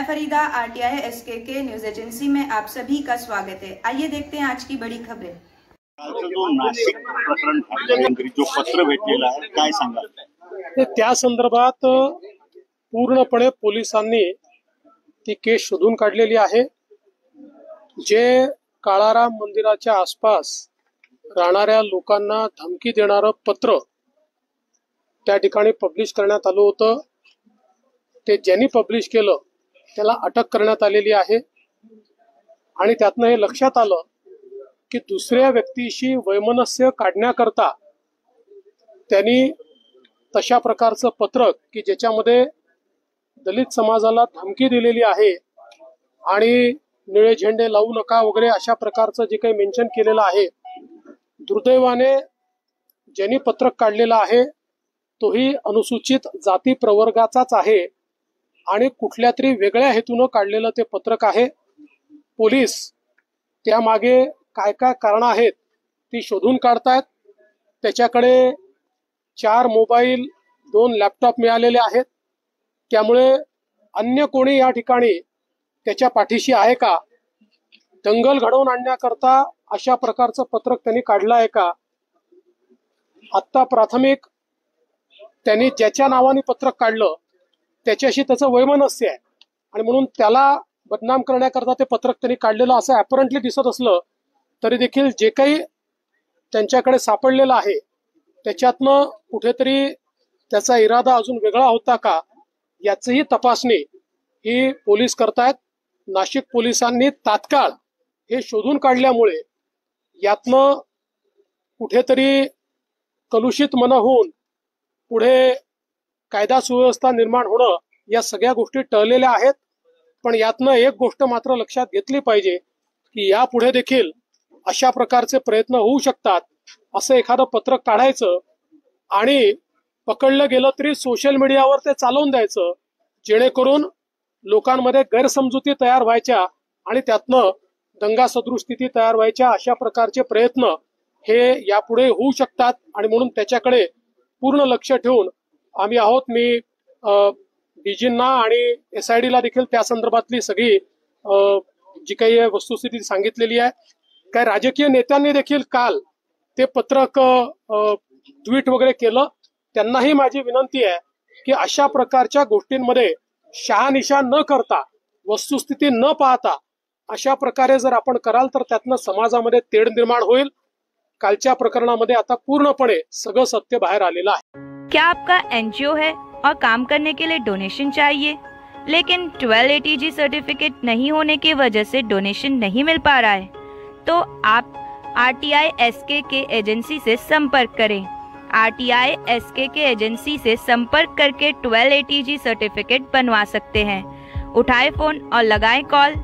मैं Farida, RTI SK news agency में आप सभी का स्वागत है। आइए देखते हैं आज की बड़ी खबरें। जो नाशिक प्रकरण घडल्यानंतर जो पत्र भेटलेलं आहे काय सांगाल? त्या संदर्भात पूर्णपणे पोलिसांनी ती केस शोधून काढलेली आहे। जे काळाराम मंदिराच्या आसपास राहणाऱ्या लोकांना धमकी देणारं पत्र त्या ठिकाणी पब्लिश करण्यात आलं होतं, ते ज्यांनी पब्लिश केलं त्याला अटक करण्यात आलेली आहे। आणि त्यातनं हे लक्षात आलं की दुसऱ्या व्यक्तीशी वैमनस्य काढण्याकरता त्यांनी तशा प्रकारचं पत्रक की ज्याच्यामध्ये दलित समाजाला धमकी दिलेली आहे आणि निळे झेंडे लावू नका वगैरे अशा प्रकारचं जे काही मेन्शन केलेलं आहे, दुर्दैवाने ज्यांनी पत्रक काढलेलं आहे तोही अनुसूचित जाती प्रवर्गाचाच आहे आणि कुठल्या तरी वेगळ्या हेतूनं काढलेलं ते पत्रक आहे। पोलीस त्यामागे काय काय कारण आहेत ती शोधून काढतायत। त्याच्याकडे 4 मोबाईल 2 लॅपटॉप मिळालेले आहेत। त्यामुळे अन्य कोणी या ठिकाणी त्याच्या पाठीशी आहे का, दंगल घडवून आणण्याकरता अशा प्रकारचं पत्रक त्यांनी काढलं आहे का? आत्ता प्राथमिक त्यांनी ज्याच्या नावाने पत्रक काढलं त्याच्याशी त्याचं वैमनस्य आहे आणि म्हणून त्याला बदनाम करण्याकरता ते पत्रक त्यांनी काढलेलं असं ॲपरंटली दिसत असलं तरी देखील जे काही त्यांच्याकडे सापडलेलं आहे त्याच्यातनं कुठेतरी त्याचा इरादा अजून वेगळा होता का याचीही तपासणी ही पोलीस करतायत। नाशिक पोलिसांनी तात्काळ हे शोधून काढल्यामुळे यातनं कुठेतरी कलुषित मन होऊन पुढे कायदा सुव्यवस्था निर्माण होणं या सगळ्या गोष्टी टळलेल्या आहेत। पण यातनं एक गोष्ट मात्र लक्षात घेतली पाहिजे की यापुढे देखील अशा प्रकारचे प्रयत्न होऊ शकतात। असं एखादं पत्रक काढायचं आणि पकडलं गेलं तरी सोशल मीडियावर ते चालवून द्यायचं, जेणेकरून लोकांमध्ये गैरसमजुती तयार व्हायच्या आणि त्यातनं दंगा सदृश स्थिती तयार व्हायच्या अशा प्रकारचे प्रयत्न हे यापुढे होऊ शकतात। आणि म्हणून त्याच्याकडे पूर्ण लक्ष ठेवून आम्ही आहोत। मी डीजींना आणि SID ला देखील त्या संदर्भातली सगळी जी काही वस्तुस्थिती सांगितलेली आहे। काही राजकीय नेत्यांनी देखील काल ते पत्रक ट्विट वगैरे केलं। त्यांनाही माझी विनंती आहे की अशा प्रकारच्या गोष्टींमध्ये शहानिशा न करता, वस्तुस्थिती न पाहता अशा प्रकारे जर आपण कराल तर त्यातनं समाजामध्ये तेढ निर्माण होईल। कालच्या प्रकरणामध्ये आता पूर्णपणे सगळं सत्य बाहेर आलेलं आहे। क्या आपका NGO है और काम करने के लिए डोनेशन चाहिए, लेकिन 1280G सर्टिफिकेट नहीं होने की वजह से डोनेशन नहीं मिल पा रहा है, तो आप RTI SK एजेंसी से संपर्क करें। RTI SK एजेंसी से संपर्क करके 1280G सर्टिफिकेट बनवा सकते हैं। उठाए फोन और लगाएं कॉल